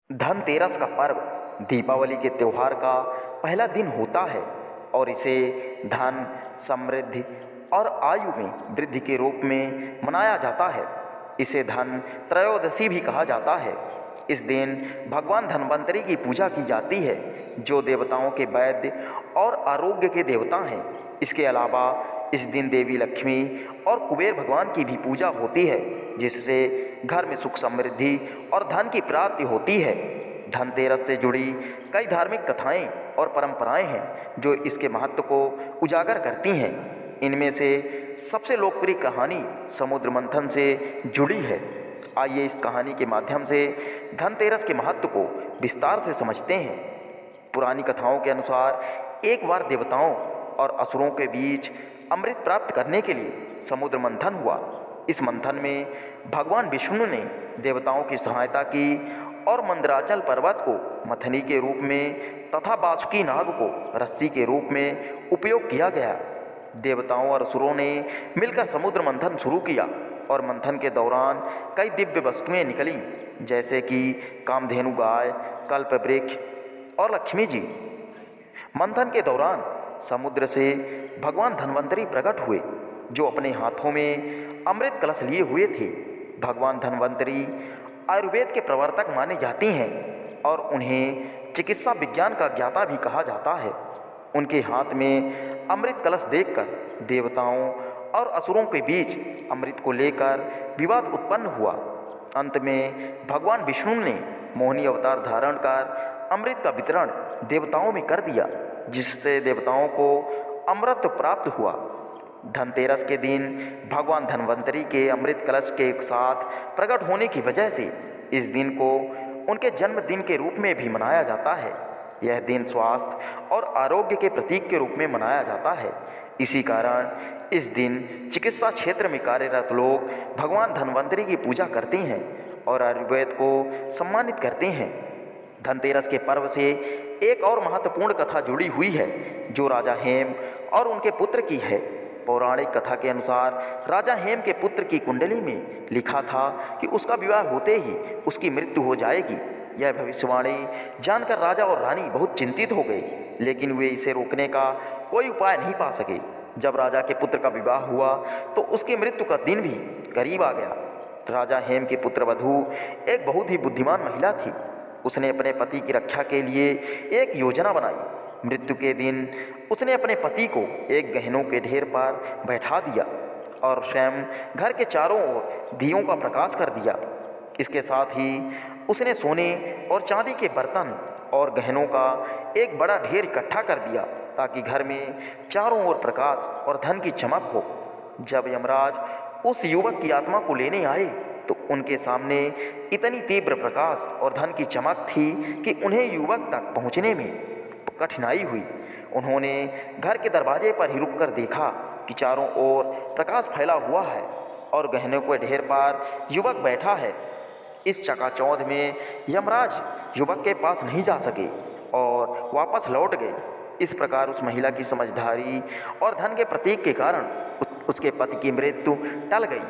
धनतेरस का पर्व दीपावली के त्योहार का पहला दिन होता है और इसे धन, समृद्धि और आयु में वृद्धि के रूप में मनाया जाता है। इसे धन त्रयोदशी भी कहा जाता है। इस दिन भगवान धन्वंतरि की पूजा की जाती है, जो देवताओं के वैद्य और आरोग्य के देवता हैं। इसके अलावा इस दिन देवी लक्ष्मी और कुबेर भगवान की भी पूजा होती है, जिससे घर में सुख समृद्धि और धन की प्राप्ति होती है। धनतेरस से जुड़ी कई धार्मिक कथाएं और परंपराएं हैं, जो इसके महत्व को उजागर करती हैं। इनमें से सबसे लोकप्रिय कहानी समुद्र मंथन से जुड़ी है। आइए इस कहानी के माध्यम से धनतेरस के महत्व को विस्तार से समझते हैं। पुरानी कथाओं के अनुसार एक बार देवताओं और असुरों के बीच अमृत प्राप्त करने के लिए समुद्र मंथन हुआ। इस मंथन में भगवान विष्णु ने देवताओं की सहायता की और मंदराचल पर्वत को मथनी के रूप में तथा बासुकी नाग को रस्सी के रूप में उपयोग किया गया। देवताओं और असुरों ने मिलकर समुद्र मंथन शुरू किया और मंथन के दौरान कई दिव्य वस्तुएं निकलीं, जैसे कि कामधेनु गाय, कल्प वृक्ष और लक्ष्मी जी। मंथन के दौरान समुद्र से भगवान धन्वंतरि प्रकट हुए, जो अपने हाथों में अमृत कलश लिए हुए थे। भगवान धन्वंतरि आयुर्वेद के प्रवर्तक माने जाते हैं और उन्हें चिकित्सा विज्ञान का ज्ञाता भी कहा जाता है। उनके हाथ में अमृत कलश देखकर देवताओं और असुरों के बीच अमृत को लेकर विवाद उत्पन्न हुआ। अंत में भगवान विष्णु ने मोहिनी अवतार धारण कर अमृत का वितरण देवताओं में कर दिया, जिससे देवताओं को अमृत प्राप्त हुआ। धनतेरस के दिन भगवान धन्वंतरि के अमृत कलश के साथ प्रकट होने की वजह से इस दिन को उनके जन्मदिन के रूप में भी मनाया जाता है। यह दिन स्वास्थ्य और आरोग्य के प्रतीक के रूप में मनाया जाता है। इसी कारण इस दिन चिकित्सा क्षेत्र में कार्यरत लोग भगवान धन्वंतरि की पूजा करते हैं और आयुर्वेद को सम्मानित करते हैं। धनतेरस के पर्व से एक और महत्वपूर्ण कथा जुड़ी हुई है, जो राजा हेम और उनके पुत्र की है। पौराणिक कथा के अनुसार राजा हेम के पुत्र की कुंडली में लिखा था कि उसका विवाह होते ही उसकी मृत्यु हो जाएगी। यह भविष्यवाणी जानकर राजा और रानी बहुत चिंतित हो गए, लेकिन वे इसे रोकने का कोई उपाय नहीं पा सके। जब राजा के पुत्र का विवाह हुआ तो उसकी मृत्यु का दिन भी करीब आ गया। राजा हेम की पुत्रवधू एक बहुत ही बुद्धिमान महिला थी। उसने अपने पति की रक्षा के लिए एक योजना बनाई। मृत्यु के दिन उसने अपने पति को एक गहनों के ढेर पर बैठा दिया और स्वयं घर के चारों ओर दियों का प्रकाश कर दिया। इसके साथ ही उसने सोने और चांदी के बर्तन और गहनों का एक बड़ा ढेर इकट्ठा कर दिया, ताकि घर में चारों ओर प्रकाश और धन की चमक हो। जब यमराज उस युवक की आत्मा को लेने आए तो उनके सामने इतनी तीव्र प्रकाश और धन की चमक थी कि उन्हें युवक तक पहुंचने में कठिनाई हुई। उन्होंने घर के दरवाजे पर ही रुककर देखा कि चारों ओर प्रकाश फैला हुआ है और गहनों के ढेर पर युवक बैठा है। इस चकाचौंध में यमराज युवक के पास नहीं जा सके और वापस लौट गए। इस प्रकार उस महिला की समझदारी और धन के प्रतीक के कारण उसके पति की मृत्यु टल गई।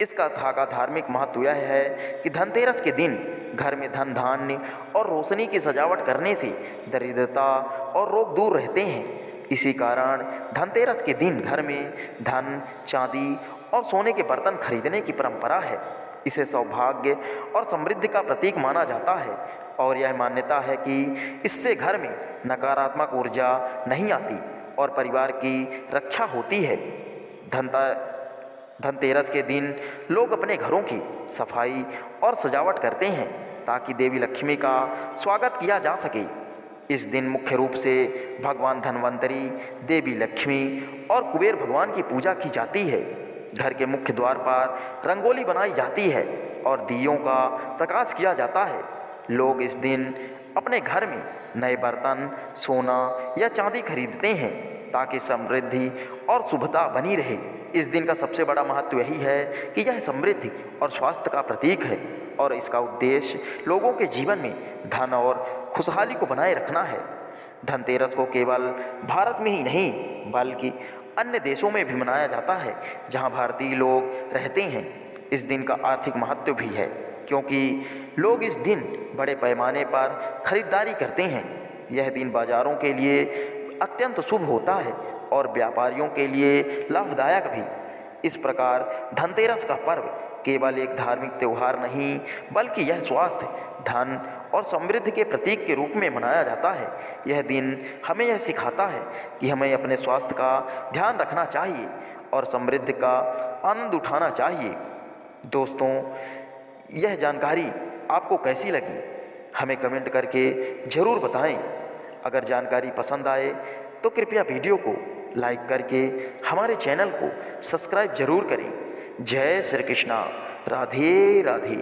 इस कथा का धार्मिक महत्व यह है कि धनतेरस के दिन घर में धन धान्य और रोशनी की सजावट करने से दरिद्रता और रोग दूर रहते हैं। इसी कारण धनतेरस के दिन घर में धन, चांदी और सोने के बर्तन खरीदने की परंपरा है। इसे सौभाग्य और समृद्धि का प्रतीक माना जाता है और यह मान्यता है कि इससे घर में नकारात्मक ऊर्जा नहीं आती और परिवार की रक्षा होती है। धनतेरस के दिन लोग अपने घरों की सफाई और सजावट करते हैं, ताकि देवी लक्ष्मी का स्वागत किया जा सके। इस दिन मुख्य रूप से भगवान धन्वंतरि, देवी लक्ष्मी और कुबेर भगवान की पूजा की जाती है। घर के मुख्य द्वार पर रंगोली बनाई जाती है और दियों का प्रकाश किया जाता है। लोग इस दिन अपने घर में नए बर्तन, सोना या चांदी खरीदते हैं, ताकि समृद्धि और शुभता बनी रहे। इस दिन का सबसे बड़ा महत्व यही है कि यह समृद्धि और स्वास्थ्य का प्रतीक है और इसका उद्देश्य लोगों के जीवन में धन और खुशहाली को बनाए रखना है। धनतेरस को केवल भारत में ही नहीं, बल्कि अन्य देशों में भी मनाया जाता है जहां भारतीय लोग रहते हैं। इस दिन का आर्थिक महत्व भी है। क्योंकि लोग इस दिन बड़े पैमाने पर खरीदारी करते हैं। यह दिन बाज़ारों के लिए अत्यंत शुभ होता है और व्यापारियों के लिए लाभदायक भी। इस प्रकार धनतेरस का पर्व केवल एक धार्मिक त्यौहार नहीं, बल्कि यह स्वास्थ्य, धन और समृद्धि के प्रतीक के रूप में मनाया जाता है। यह दिन हमें यह सिखाता है कि हमें अपने स्वास्थ्य का ध्यान रखना चाहिए और समृद्धि का आनंद उठाना चाहिए। दोस्तों, यह जानकारी आपको कैसी लगी, हमें कमेंट करके ज़रूर बताएं। अगर जानकारी पसंद आए तो कृपया वीडियो को लाइक करके हमारे चैनल को सब्सक्राइब जरूर करें। जय श्री कृष्णा। राधे राधे।